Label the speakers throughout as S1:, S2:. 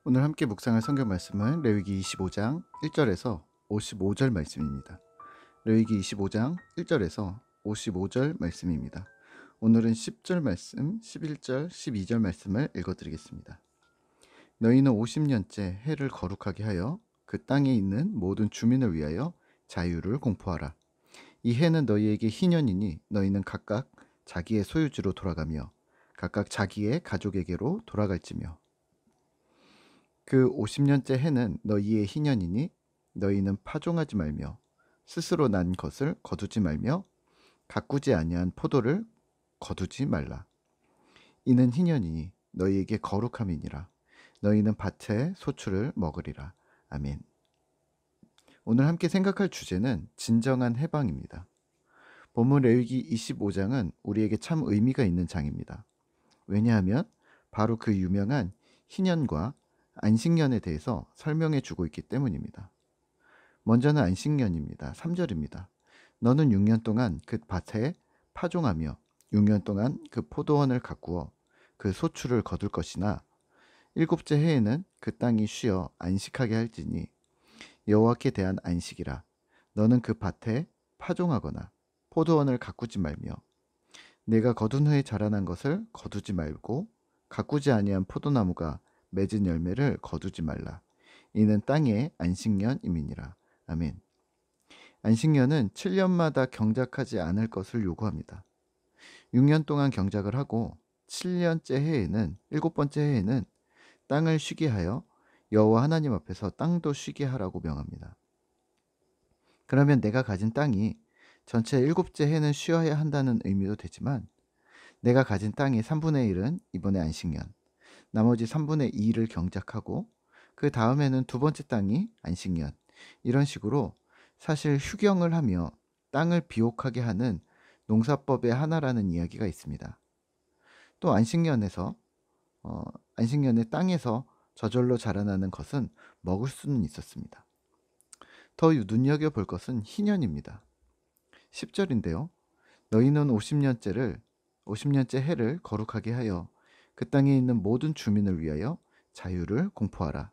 S1: 오늘 함께 묵상할 성경 말씀은 레위기 25장 1절에서 55절 말씀입니다. 레위기 25장 1절에서 55절 말씀입니다. 오늘은 10절 말씀, 11절, 12절 말씀을 읽어드리겠습니다. 너희는 50년째 해를 거룩하게 하여 그 땅에 있는 모든 주민을 위하여 자유를 공포하라. 이 해는 너희에게 희년이니 너희는 각각 자기의 소유지로 돌아가며 각각 자기의 가족에게로 돌아갈지며 그 50년째 해는 너희의 희년이니 너희는 파종하지 말며 스스로 난 것을 거두지 말며 가꾸지 아니한 포도를 거두지 말라. 이는 희년이니 너희에게 거룩함이니라. 너희는 밭의 소출을 먹으리라. 아멘. 오늘 함께 생각할 주제는 진정한 해방입니다. 본문 레위기 25장은 우리에게 참 의미가 있는 장입니다. 왜냐하면 바로 그 유명한 희년과 안식년에 대해서 설명해 주고 있기 때문입니다. 먼저는 안식년입니다. 3절입니다. 너는 6년 동안 그 밭에 파종하며 6년 동안 그 포도원을 가꾸어 그 소출을 거둘 것이나 일곱째 해에는 그 땅이 쉬어 안식하게 할지니 여호와께 대한 안식이라. 너는 그 밭에 파종하거나 포도원을 가꾸지 말며 내가 거둔 후에 자라난 것을 거두지 말고 가꾸지 아니한 포도나무가 맺은 열매를 거두지 말라. 이는 땅의 안식년임이니라. 아멘. 안식년은 7년마다 경작하지 않을 것을 요구합니다. 6년 동안 경작을 하고 7년째 해에는 7번째 해에는 땅을 쉬게 하여 여호와 하나님 앞에서 땅도 쉬게 하라고 명합니다. 그러면 내가 가진 땅이 전체 7째 해는 쉬어야 한다는 의미도 되지만 내가 가진 땅의 3분의 1은 이번에 안식년, 나머지 3분의 2를 경작하고 그 다음에는 두 번째 땅이 안식년, 이런 식으로 사실 휴경을 하며 땅을 비옥하게 하는 농사법의 하나라는 이야기가 있습니다. 또 안식년의 땅에서 저절로 자라나는 것은 먹을 수는 있었습니다. 더 눈여겨볼 것은 희년입니다. 10절인데요. 너희는 50년째 해를 거룩하게 하여 그 땅에 있는 모든 주민을 위하여 자유를 공포하라.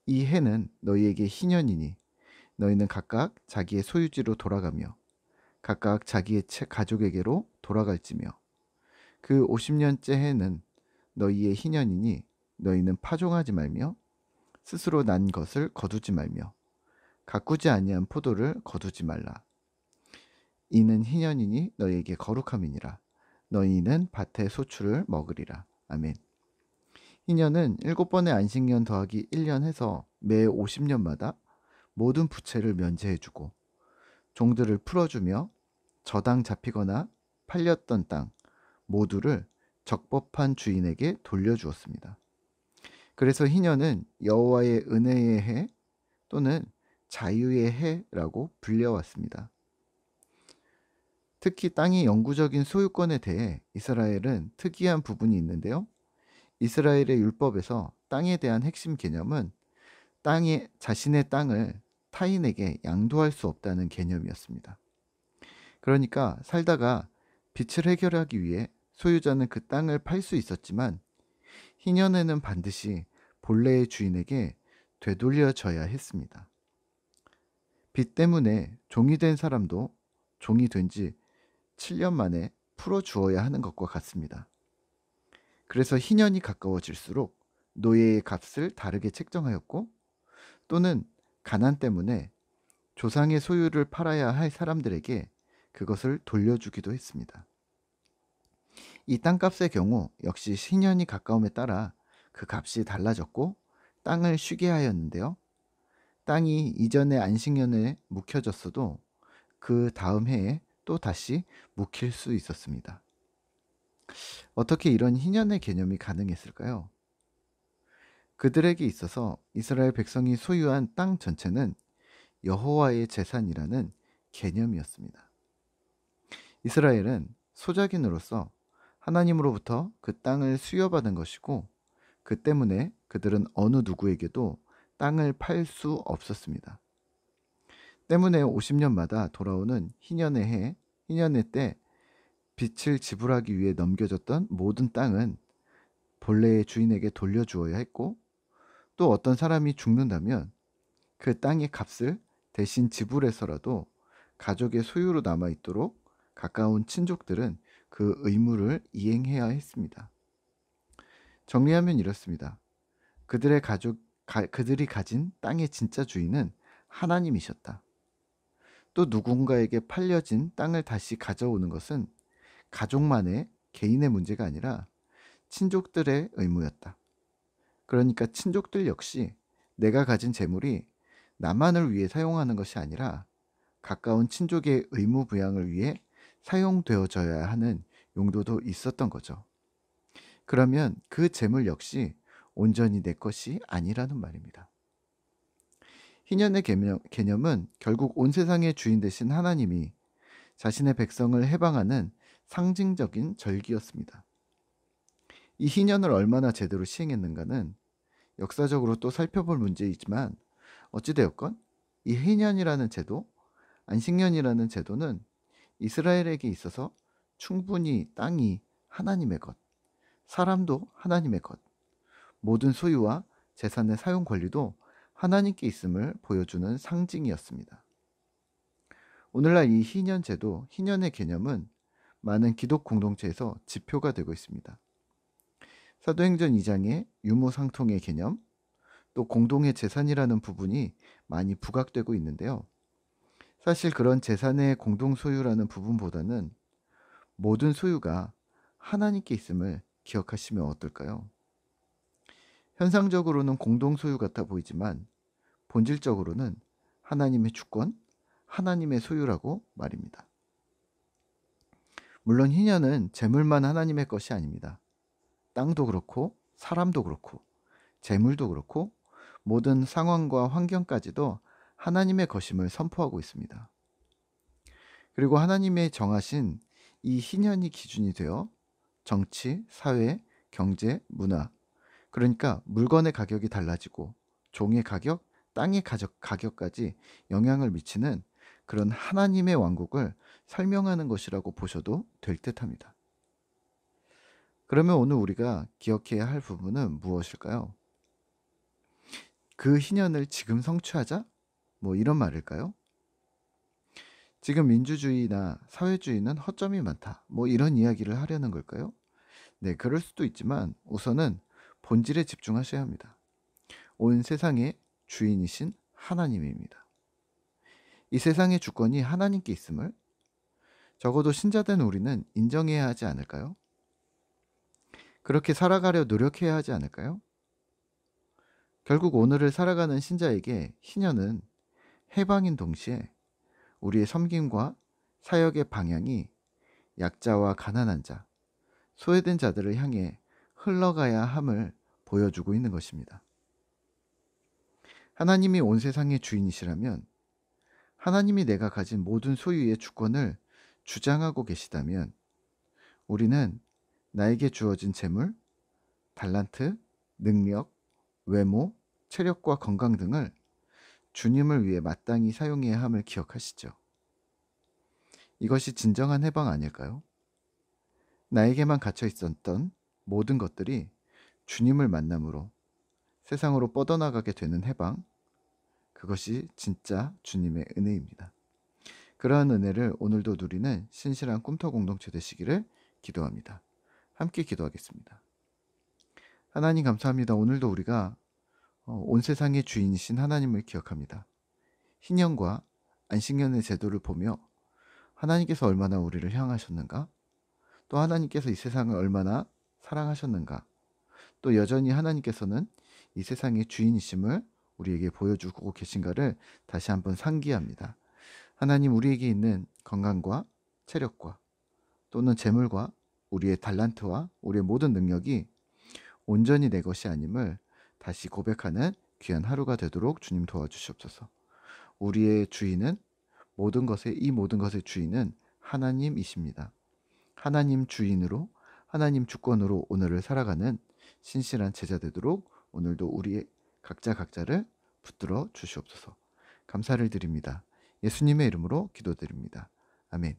S1: 이 해는 너희에게 희년이니 너희는 각각 자기의 소유지로 돌아가며 각각 자기의 가족에게로 돌아갈지며 그 50년째 해는 너희의 희년이니 너희는 파종하지 말며 스스로 난 것을 거두지 말며 가꾸지 아니한 포도를 거두지 말라. 이는 희년이니 너희에게 거룩함이니라. 너희는 밭의 소출을 먹으리라. 아멘. 희년은 7번의 안식년 더하기 1년 해서 매 50년마다 모든 부채를 면제해주고 종들을 풀어주며 저당 잡히거나 팔렸던 땅 모두를 적법한 주인에게 돌려주었습니다. 그래서 희년은 여호와의 은혜의 해 또는 자유의 해라고 불려왔습니다. 특히 땅의 영구적인 소유권에 대해 이스라엘은 특이한 부분이 있는데요. 이스라엘의 율법에서 땅에 대한 핵심 개념은 자신의 땅을 타인에게 양도할 수 없다는 개념이었습니다. 그러니까 살다가 빚을 해결하기 위해 소유자는 그 땅을 팔 수 있었지만 희년에는 반드시 본래의 주인에게 되돌려져야 했습니다. 빚 때문에 종이 된 사람도 종이 된 지 7년 만에 풀어주어야 하는 것과 같습니다. 그래서 희년이 가까워질수록 노예의 값을 다르게 책정하였고 또는 가난 때문에 조상의 소유를 팔아야 할 사람들에게 그것을 돌려주기도 했습니다. 이 땅값의 경우 역시 희년이 가까움에 따라 그 값이 달라졌고 땅을 쉬게 하였는데요. 땅이 이전의 안식년에 묵혀졌어도 그 다음 해에 또 다시 묵힐 수 있었습니다. 어떻게 이런 희년의 개념이 가능했을까요? 그들에게 있어서 이스라엘 백성이 소유한 땅 전체는 여호와의 재산이라는 개념이었습니다. 이스라엘은 소작인으로서 하나님으로부터 그 땅을 수여받은 것이고 그 때문에 그들은 어느 누구에게도 땅을 팔 수 없었습니다. 때문에 50년마다 돌아오는 희년의 때 빚을 지불하기 위해 넘겨졌던 모든 땅은 본래의 주인에게 돌려주어야 했고 또 어떤 사람이 죽는다면 그 땅의 값을 대신 지불해서라도 가족의 소유로 남아있도록 가까운 친족들은 그 의무를 이행해야 했습니다. 정리하면 이렇습니다. 그들이 가진 땅의 진짜 주인은 하나님이셨다. 또 누군가에게 팔려진 땅을 다시 가져오는 것은 가족만의 개인의 문제가 아니라 친족들의 의무였다. 그러니까 친족들 역시 내가 가진 재물이 나만을 위해 사용하는 것이 아니라 가까운 친족의 의무 부양을 위해 사용되어져야 하는 용도도 있었던 거죠. 그러면 그 재물 역시 온전히 내 것이 아니라는 말입니다. 희년의 개념은 결국 온 세상의 주인 되신 하나님이 자신의 백성을 해방하는 상징적인 절기였습니다. 이 희년을 얼마나 제대로 시행했는가는 역사적으로 또 살펴볼 문제이지만 어찌되었건 이 희년이라는 제도, 안식년이라는 제도는 이스라엘에게 있어서 충분히 땅이 하나님의 것, 사람도 하나님의 것, 모든 소유와 재산의 사용 권리도 하나님께 있음을 보여주는 상징이었습니다. 오늘날 이 희년 제도, 희년의 개념은 많은 기독 공동체에서 지표가 되고 있습니다. 사도행전 2장의 유무상통의 개념, 또 공동의 재산이라는 부분이 많이 부각되고 있는데요. 사실 그런 재산의 공동 소유라는 부분보다는 모든 소유가 하나님께 있음을 기억하시면 어떨까요? 현상적으로는 공동 소유 같아 보이지만 본질적으로는 하나님의 주권, 하나님의 소유라고 말입니다. 물론 희년은 재물만 하나님의 것이 아닙니다. 땅도 그렇고 사람도 그렇고 재물도 그렇고 모든 상황과 환경까지도 하나님의 것임을 선포하고 있습니다. 그리고 하나님의 정하신 이 희년이 기준이 되어 정치, 사회, 경제, 문화, 그러니까 물건의 가격이 달라지고 종의 가격, 땅의 가격까지 영향을 미치는 그런 하나님의 왕국을 설명하는 것이라고 보셔도 될 듯합니다. 그러면 오늘 우리가 기억해야 할 부분은 무엇일까요? 그 희년을 지금 성취하자? 뭐 이런 말일까요? 지금 민주주의나 사회주의는 허점이 많다. 뭐 이런 이야기를 하려는 걸까요? 네, 그럴 수도 있지만 우선은 본질에 집중하셔야 합니다. 온 세상의 주인이신 하나님입니다. 이 세상의 주권이 하나님께 있음을 적어도 신자된 우리는 인정해야 하지 않을까요? 그렇게 살아가려 노력해야 하지 않을까요? 결국 오늘을 살아가는 신자에게 희년은 해방인 동시에 우리의 섬김과 사역의 방향이 약자와 가난한 자, 소외된 자들을 향해 흘러가야 함을 보여주고 있는 것입니다. 하나님이 온 세상의 주인이시라면 하나님이 내가 가진 모든 소유의 주권을 주장하고 계시다면 우리는 나에게 주어진 재물, 달란트, 능력, 외모, 체력과 건강 등을 주님을 위해 마땅히 사용해야 함을 기억하시죠. 이것이 진정한 해방 아닐까요? 나에게만 갇혀 있었던 모든 것들이 주님을 만남으로 세상으로 뻗어나가게 되는 해방, 그것이 진짜 주님의 은혜입니다. 그러한 은혜를 오늘도 누리는 신실한 꿈터 공동체 되시기를 기도합니다. 함께 기도하겠습니다. 하나님 감사합니다. 오늘도 우리가 온 세상의 주인이신 하나님을 기억합니다. 희년과 안식년의 제도를 보며 하나님께서 얼마나 우리를 향하셨는가, 또 하나님께서 이 세상을 얼마나 사랑하셨는가, 또 여전히 하나님께서는 이 세상의 주인이심을 우리에게 보여주고 계신가를 다시 한번 상기합니다. 하나님, 우리에게 있는 건강과 체력과 또는 재물과 우리의 달란트와 우리의 모든 능력이 온전히 내 것이 아님을 다시 고백하는 귀한 하루가 되도록 주님 도와주시옵소서. 우리의 주인은 이 모든 것의 주인은 하나님이십니다. 하나님 주인으로, 하나님 주권으로 오늘을 살아가는 신실한 제자 되도록 오늘도 우리의 각자를 붙들어 주시옵소서. 감사를 드립니다. 예수님의 이름으로 기도드립니다. 아멘.